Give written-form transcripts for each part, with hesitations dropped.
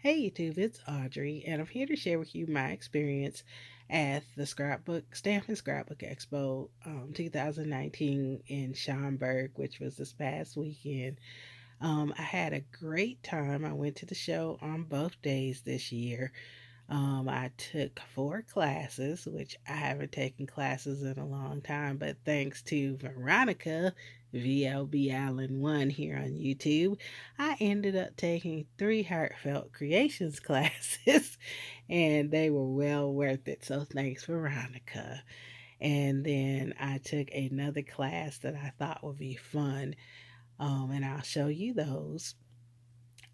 Hey YouTube, it's Audrey, and I'm here to share with you my experience at the Stamp and Scrapbook Expo 2019 in Schaumburg, which was this past weekend. I had a great time. I went to the show on both days this year. I took 4 classes, which I haven't taken classes in a long time, but thanks to Veronica, VLB Allen 1 here on YouTube, I ended up taking 3 Heartfelt Creations classes, and they were well worth it. So thanks, Veronica. And then I took another class that I thought would be fun, and I'll show you those.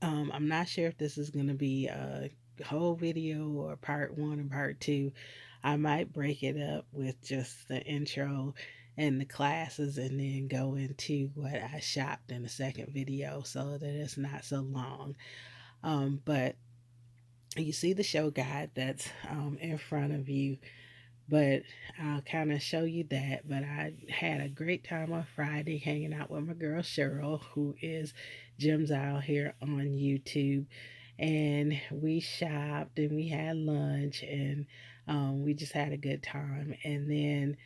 I'm not sure if this is going to be a whole video or part one and part two. I might break it up with just the intro and the classes and then go into what I shopped in the second video so that it's not so long. But you see the show guide that's in front of you, but I'll kind of show you that. But I had a great time on Friday hanging out with my girl Cheryl, who is Jim's Out here on YouTube. And we shopped and we had lunch and we just had a good time. And then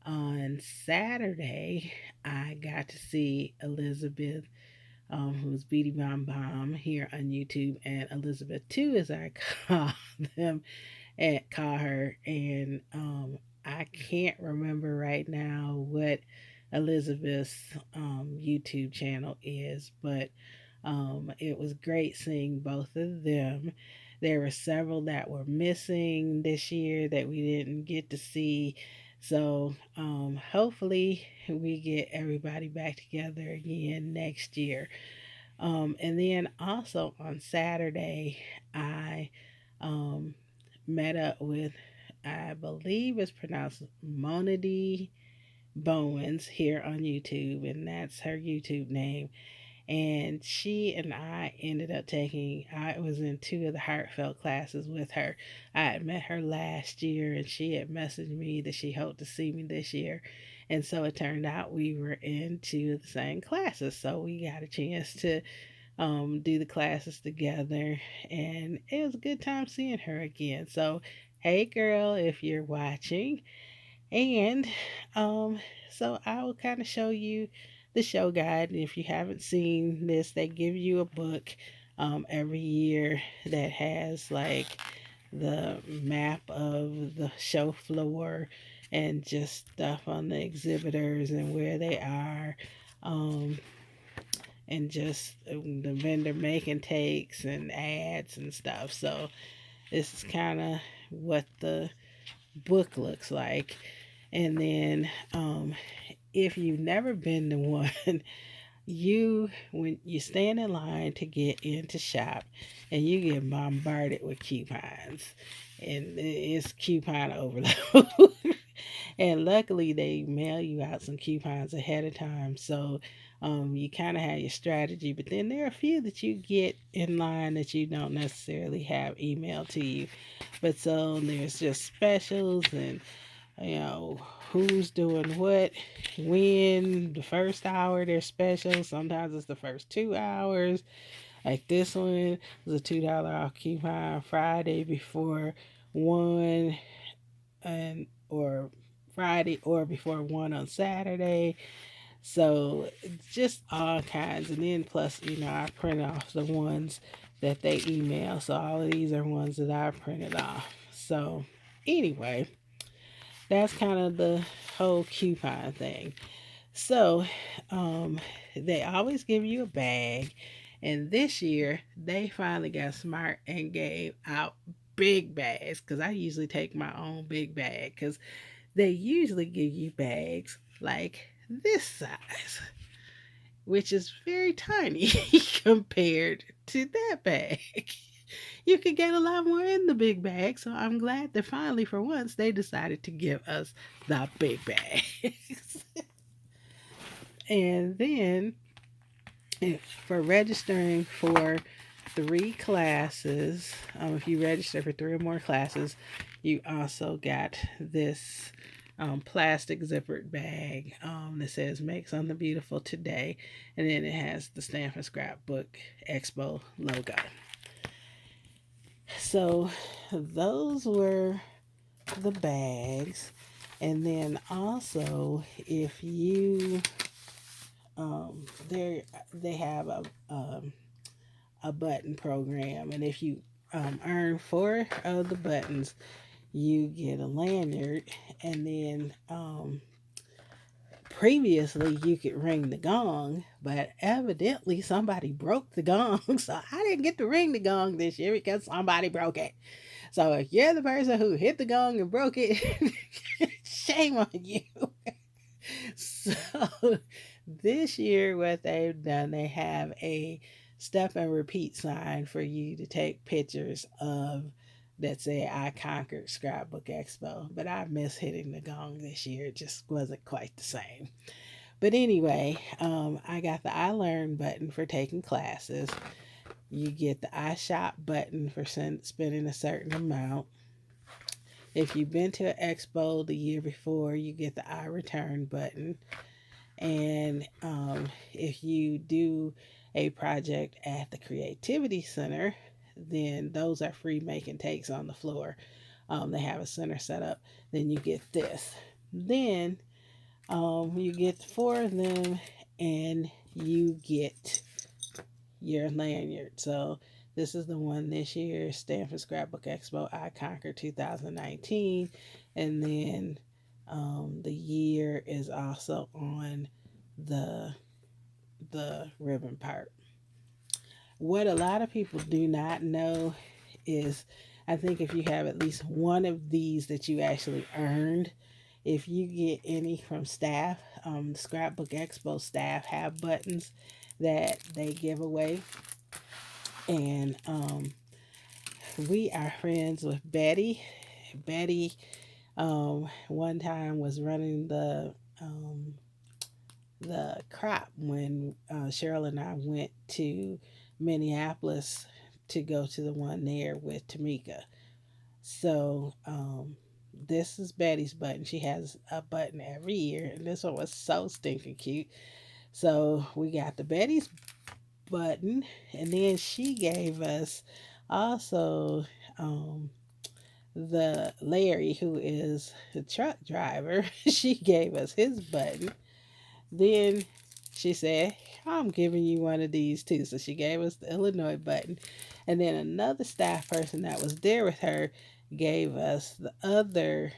on Saturday, I got to see Elizabeth, who's Beady Bomb Bomb here on YouTube, and Elizabeth 2, as I call them and call her. And I can't remember right now what Elizabeth's YouTube channel is, but it was great seeing both of them. There were several that were missing this year that we didn't get to see. So hopefully we get everybody back together again next year. And then also on Saturday, I um, met up with, I believe it's pronounced Monady Bowens here on YouTube, and that's her YouTube name. And she and I ended up taking, I was in 2 of the Heartfelt classes with her. I had met her last year, and she had messaged me that she hoped to see me this year. And so it turned out we were in 2 of the same classes. So we got a chance to do the classes together, and it was a good time seeing her again. So, hey girl, if you're watching, and um, so I will kind of show you the show guide. And if you haven't seen this, they give you a book every year that has like the map of the show floor and just stuff on the exhibitors and where they are. Um, and just the vendor making takes and ads and stuff. So this is kind of what the book looks like. And then if you've never been to one, when you stand in line to get in to shop and you get bombarded with coupons, and it's coupon overload. And luckily they mail you out some coupons ahead of time, so you kind of have your strategy. But then there are a few that you get in line that you don't necessarily have emailed to you. But so there's just specials, and you know who's doing what, when. The first hour there's specials, sometimes it's the first 2 hours. Like this one was a $2 off coupon Friday before 1, and or Friday or before 1 on Saturday. So just all kinds. And then plus, I print off the ones that they email. So all of these are ones that I printed off. So anyway, that's kind of the whole coupon thing. So they always give you a bag. And this year, they finally got smart and gave out big bags, because I usually take my own big bag, because they usually give you bags like this size, which is very tiny compared to that bag. You could get a lot more in the big bag, so I'm glad that finally, for once, they decided to give us the big bags. And then, for registering for 3 classes, if you register for 3 or more classes, you also got this plastic zippered bag that says "Make Something Beautiful Today," and then it has the Stamp and Scrapbook Expo logo. So those were the bags. And then also, if you they have a button program, and if you earn 4 of the buttons, you get a lanyard. And then previously you could ring the gong, but evidently somebody broke the gong, so I didn't get to ring the gong this year because somebody broke it. So if you're the person who hit the gong and broke it, shame on you. So this year, what they've done, they have a step and repeat sign for you to take pictures of that say I conquered Scrapbook Expo. But I missed hitting the gong this year. It just wasn't quite the same. But anyway, I got the I Learn button for taking classes. You get the I Shop button for spending a certain amount. If you've been to an expo the year before, you get the I Return button. And if you do a project at the Creativity Center, then those are free make and takes on the floor. They have a center set up. Then you get this. Then you get 4 of them, and you get your lanyard. So this is the one this year, Stanford Scrapbook Expo I Conquer 2019. And then the year is also on the ribbon part. What a lot of people do not know is, I think if you have at least one of these that you actually earned, if you get any from staff, the Scrapbook Expo staff have buttons that they give away. And we are friends with Betty. Betty one time was running the crop when Cheryl and I went to Minneapolis to go to the one there with Tamika. So this is Betty's button. She has a button every year, and this one was so stinking cute. So we got the Betty's button, and then she gave us also the Larry, who is the truck driver. She gave us his button. Then she said, I'm giving you one of these too. So she gave us the Illinois button. And then another staff person that was there with her gave us the other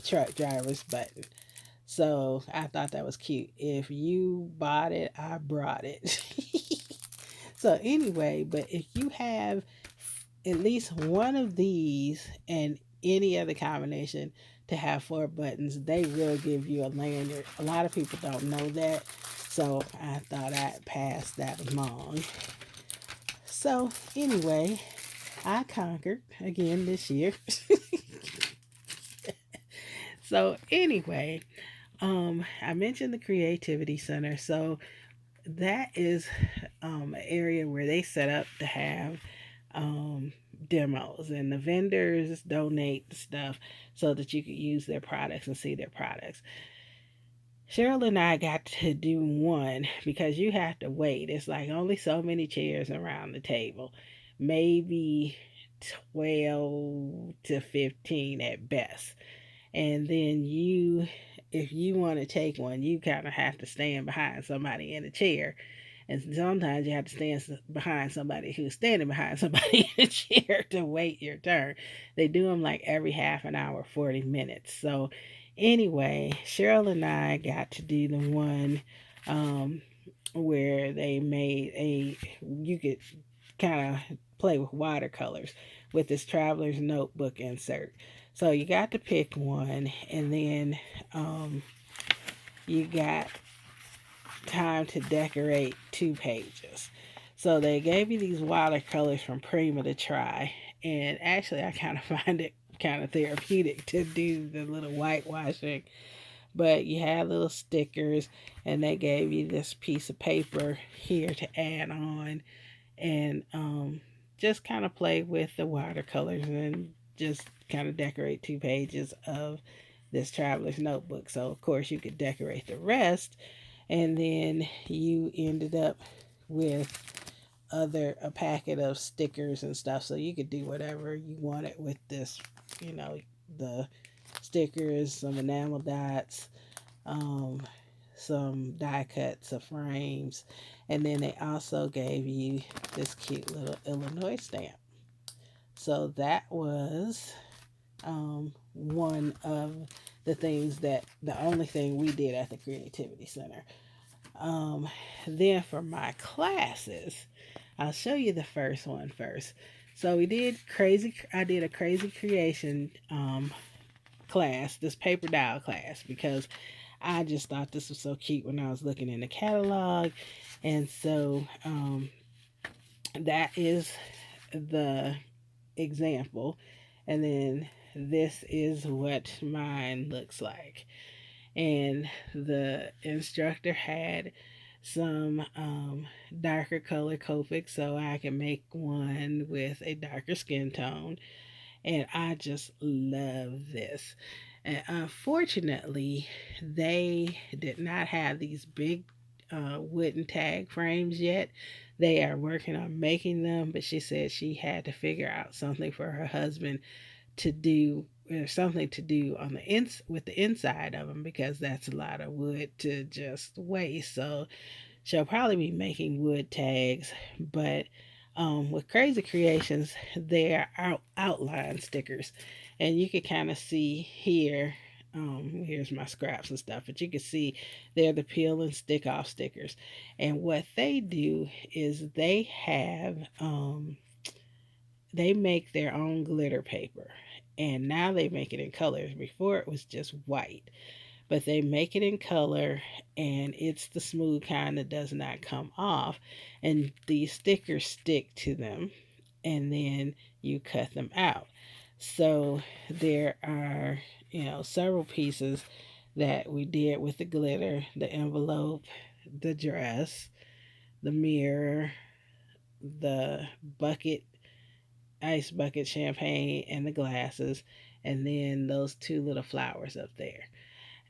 truck driver's button. So I thought that was cute. If you bought it, I brought it. So anyway, but if you have at least one of these and any other combination to have 4 buttons, they will give you a lanyard. A lot of people don't know that, so I thought I'd pass that along. So anyway, I conquered again this year. So anyway, I mentioned the Creativity Center. So that is an area where they set up to have demos, and the vendors donate the stuff so that you can use their products and see their products. Cheryl and I got to do one because you have to wait. It's like only so many chairs around the table, maybe 12 to 15 at best. And then if you want to take one, you kind of have to stand behind somebody in a chair. And sometimes you have to stand behind somebody who's standing behind somebody in a chair to wait your turn. They do them like every half an hour, 40 minutes. So anyway, Cheryl and I got to do the one where they made you could kind of play with watercolors with this traveler's notebook insert. So you got to pick one, and then you got time to decorate 2 pages. So they gave you these watercolors from Prima to try, and actually I kind of find it kind of therapeutic to do the little whitewashing. But you had little stickers, and they gave you this piece of paper here to add on, and just kind of play with the watercolors and just kind of decorate 2 pages of this traveler's notebook. So of course you could decorate the rest, and then you ended up with a packet of stickers and stuff, so you could do whatever you wanted with this. You know, the stickers, some enamel dots, um, some die cuts of frames, and then they also gave you this cute little Illinois stamp. So that was one of the only thing we did at the Creativity Center. Um, then for my classes, I'll show you the first one first. So I did a crazy creation class, this paper doll class, because I just thought this was so cute when I was looking in the catalog. And so that is the example. And then this is what mine looks like. And the instructor had some darker color Copics so I can make one with a darker skin tone. And I just love this. And unfortunately, they did not have these big wooden tag frames yet. They are working on making them, but she said she had to figure out something for her husband to do, or something to do on with the inside of them, because that's a lot of wood to just waste. So she'll probably be making wood tags, but with Crazy Creations, they are outline stickers, and you can kind of see here. Here's my scraps and stuff, but you can see they're the peel and stick off stickers. And what they do is they make their own glitter paper, and now they make it in colors. Before it was just white, but they make it in color, and it's the smooth kind that does not come off, and these stickers stick to them, and then you cut them out. So there are, several pieces that we did with the glitter: the envelope, the dress, the mirror, the bucket, ice bucket champagne, and the glasses, and then those two little flowers up there.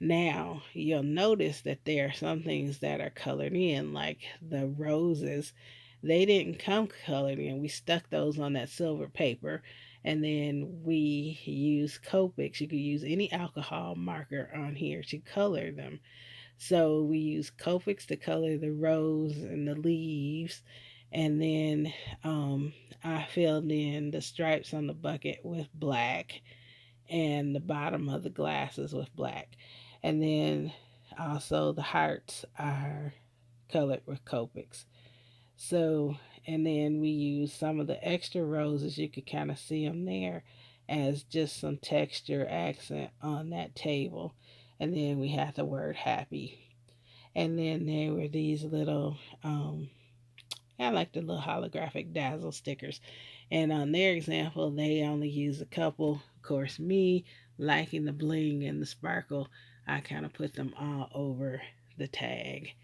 Now, you'll notice that there are some things that are colored in, like the roses. They didn't come colored in. We stuck those on that silver paper, and then we use Copics. You could use any alcohol marker on here to color them. So we use Copics to color the rose and the leaves, and then I filled in the stripes on the bucket with black, and the bottom of the glasses with black. And then also the hearts are colored with Copics. So, and then we use some of the extra roses, you could kind of see them there, as just some texture accent on that table. And then we have the word happy. And then there were these little, I like the little holographic dazzle stickers. And on their example, they only use a couple. Of course, me liking the bling and the sparkle, I kind of put them all over the tag.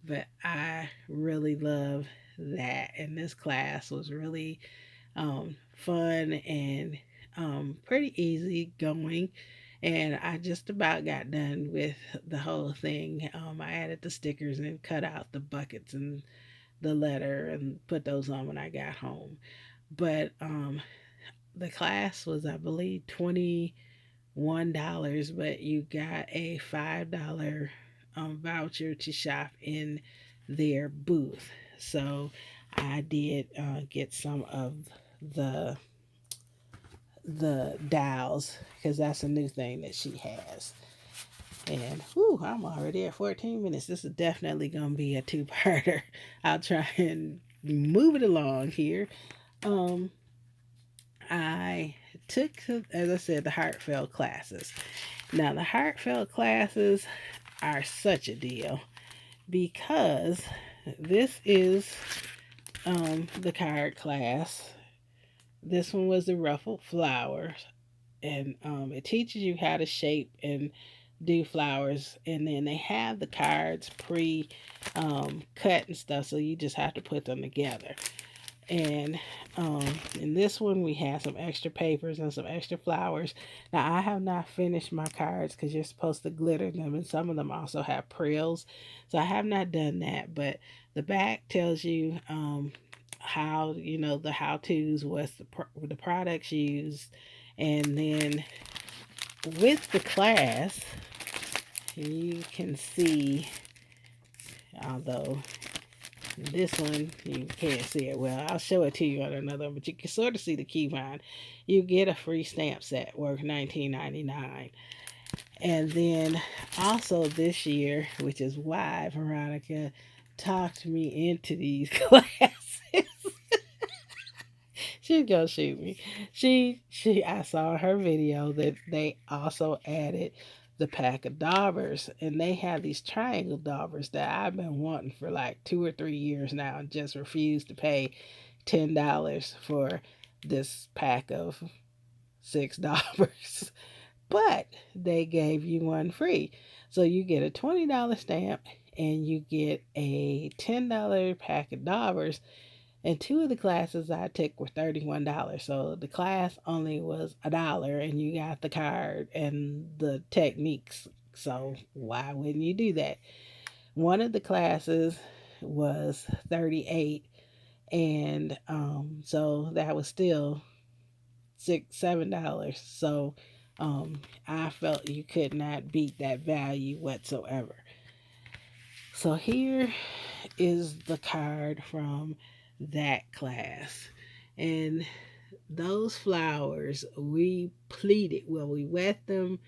But I really love that. And this class was really fun and pretty easy going. And I just about got done with the whole thing. I added the stickers and cut out the buckets and the letter and put those on when I got home. But the class was, I believe, $21, but you got a $5 voucher to shop in their booth. So I did get some of the the dials, because that's a new thing that she has. And whew, I'm already at 14 minutes. This is definitely gonna be a two-parter. I'll try and move it along here. Um, I took, as I said, the Heartfelt classes. Now, the Heartfelt classes are such a deal, because this is the card class. This one was the ruffled flowers, and it teaches you how to shape and do flowers, and then they have the cards pre cut and stuff, so you just have to put them together. And in this one, we have some extra papers and some extra flowers. Now, I have not finished my cards because you're supposed to glitter them, and some of them also have prills. So I have not done that, but the back tells you how, the how-tos, what's the products used. And then with the class, you can see, although this one you can't see it well, I'll show it to you on another one, but you can sort of see the coupon. You get a free stamp set worth $19.99. And then also this year, which is why Veronica talked me into these classes. She's gonna shoot me. I saw her video that they also added the pack of daubers, and they have these triangle daubers that I've been wanting for like 2 or 3 years now, and just refused to pay $10 for this pack of 6 daubers. But they gave you one free, so you get a $20 stamp and you get a $10 pack of daubers. And two of the classes I took were $31. So the class only was $1 and you got the card and the techniques. So why wouldn't you do that? One of the classes was 38, and so that was still $7. So I felt you could not beat that value whatsoever. So here is the card from that class. And those flowers, we pleated, well, we wet them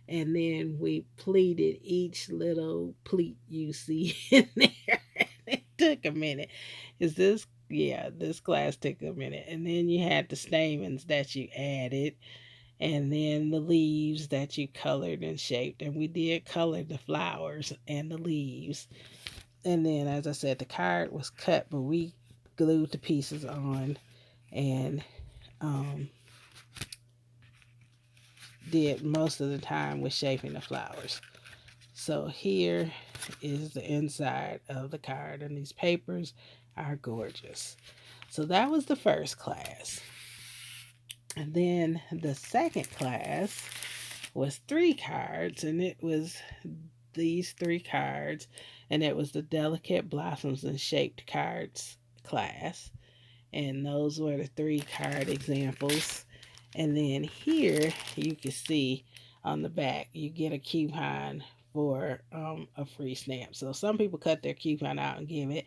and then we pleated each little pleat you see in there. It took a minute. This class took a minute. And then you had the stamens that you added, and then the leaves that you colored and shaped. And we did color the flowers and the leaves. And then, as I said, the card was cut, but we glued the pieces on and did most of the time with shaping the flowers. So here is the inside of the card, and these papers are gorgeous. So that was the first class. And then the second class was 3 cards, and it was these 3 cards, and it was the Delicate Blossoms and Shaped Cards class. And those were the 3 card examples. And then here you can see on the back you get a coupon for a free stamp. So some people cut their coupon out and give it,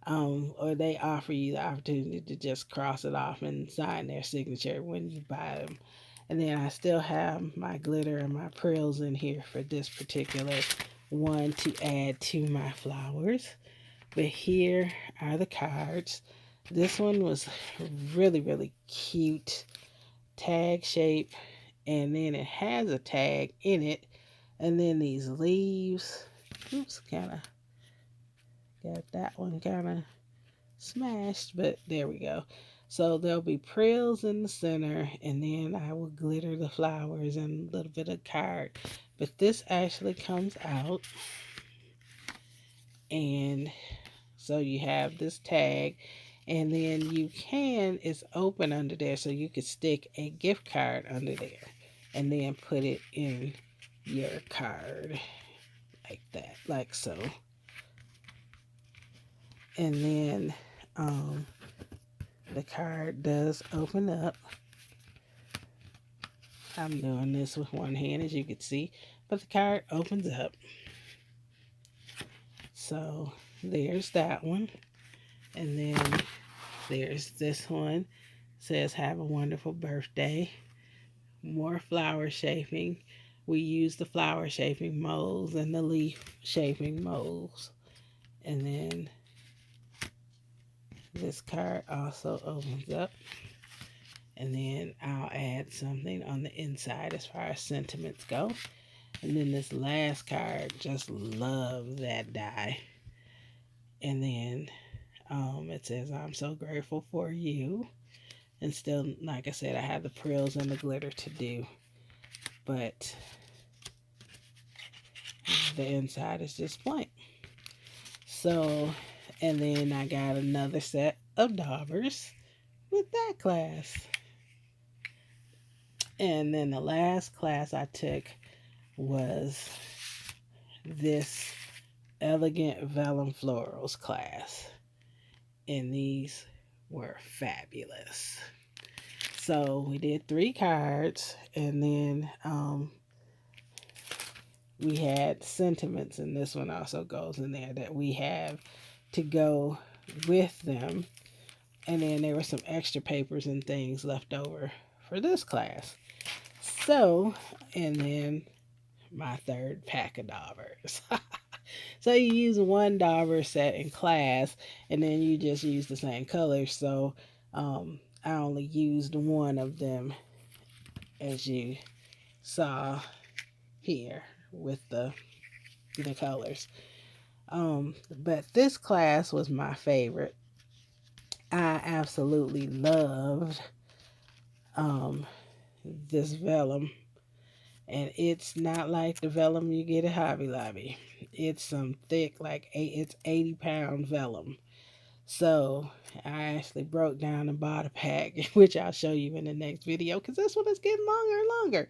or they offer you the opportunity to just cross it off and sign their signature when you buy them. And then I still have my glitter and my pearls in here for this particular one to add to my flowers. But here are the cards. This one was really, really cute. Tag shape. And then it has a tag in it. And then these leaves. Oops, kind of got that one kind of smashed. But there we go. So there'll be frills in the center. And then I will glitter the flowers and a little bit of card. But this actually comes out. And so you have this tag, and then it's open under there, so you could stick a gift card under there and then put it in your card like that, like so. And then the card does open up. I'm doing this with one hand, as you can see, but the card opens up. So there's that one. And then there's this one. It says, have a wonderful birthday. More flower shaping. We use the flower shaping molds and the leaf shaping molds. And then this card also opens up. And then I'll add something on the inside as far as sentiments go. And then this last card, just love that die. And then it says, I'm so grateful for you. And still, like I said, I have the frills and the glitter to do. But the inside is just blank. So, and then I got another set of daubers with that class. And then the last class I took was this Elegant Vellum Florals class. And these were fabulous. So we did 3 cards, and then we had sentiments, and this one also goes in there that we have to go with them. And then there were some extra papers and things left over for this class. So, and then my third pack of daubers. So you use one dauber set in class, and then you just use the same colors. So I only used one of them, as you saw here with the colors. But this class was my favorite. I absolutely loved this vellum, and it's not like the vellum you get at Hobby Lobby. It's some thick, like it's 80-pound vellum. So I actually broke down and bought a pack, which I'll show you in the next video, because this one is getting longer and longer.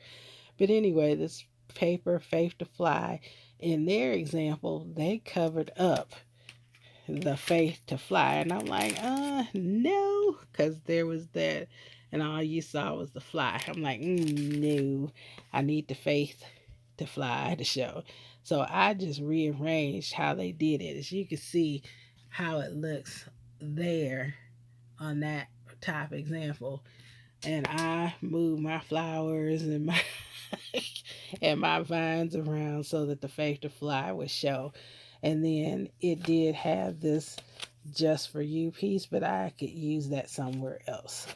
But anyway, this paper, Faith to Fly, in their example, they covered up the Faith to Fly. And I'm like, no, because there was that, and all you saw was the fly. I'm like, no, I need the Faith to Fly to show. So I just rearranged how they did it. As you can see how it looks there on that top example. And I moved my flowers and my and my vines around so that the Faith to Fly would show. And then it did have this just for you piece, but I could use that somewhere else.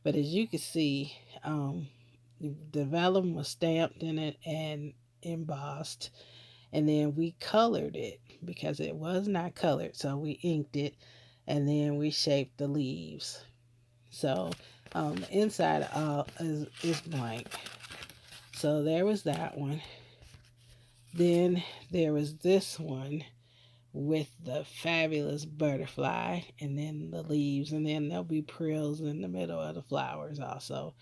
But as you can see, the vellum was stamped in it and embossed, and then we colored it because it was not colored, so we inked it, and then we shaped the leaves. So the inside is blank. So there was that one. Then there was this one with the fabulous butterfly, and then the leaves, and then there'll be prills in the middle of the flowers also.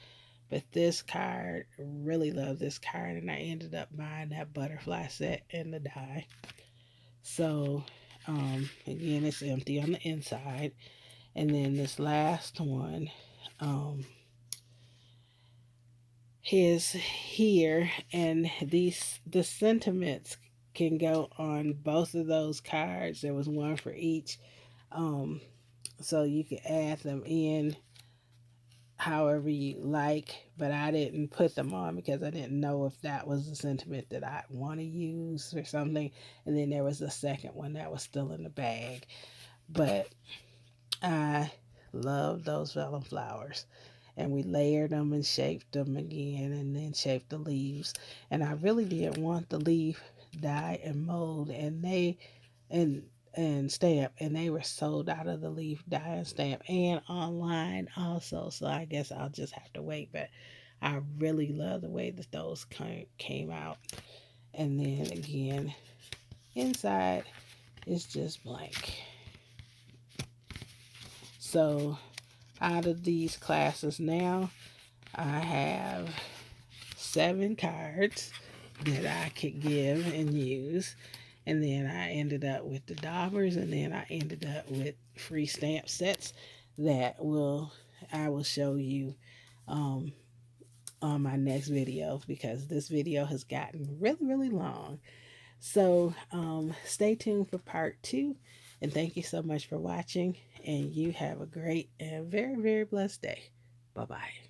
But this card, really love this card, and I ended up buying that butterfly set and the die. So again, it's empty on the inside. And then this last one is here, and the sentiments can go on both of those cards. There was one for each, so you can add them in however you like, but I didn't put them on because I didn't know if that was the sentiment that I want to use or something. And then there was a second one that was still in the bag, but I love those vellum flowers. And we layered them and shaped them again, and then shaped the leaves. And I really did want the leaf dye and mold, and stamp, and they were sold out of the leaf dye and stamp, and online also. So I guess I'll just have to wait. But I really love the way that those came out. And then again, inside is just blank. So out of these classes now, I have 7 cards that I could give and use. And then I ended up with the daubers, and then I ended up with free stamp sets that I will show you on my next video, because this video has gotten really, really long. So stay tuned for part 2, and thank you so much for watching, and you have a great and very, very blessed day. Bye-bye.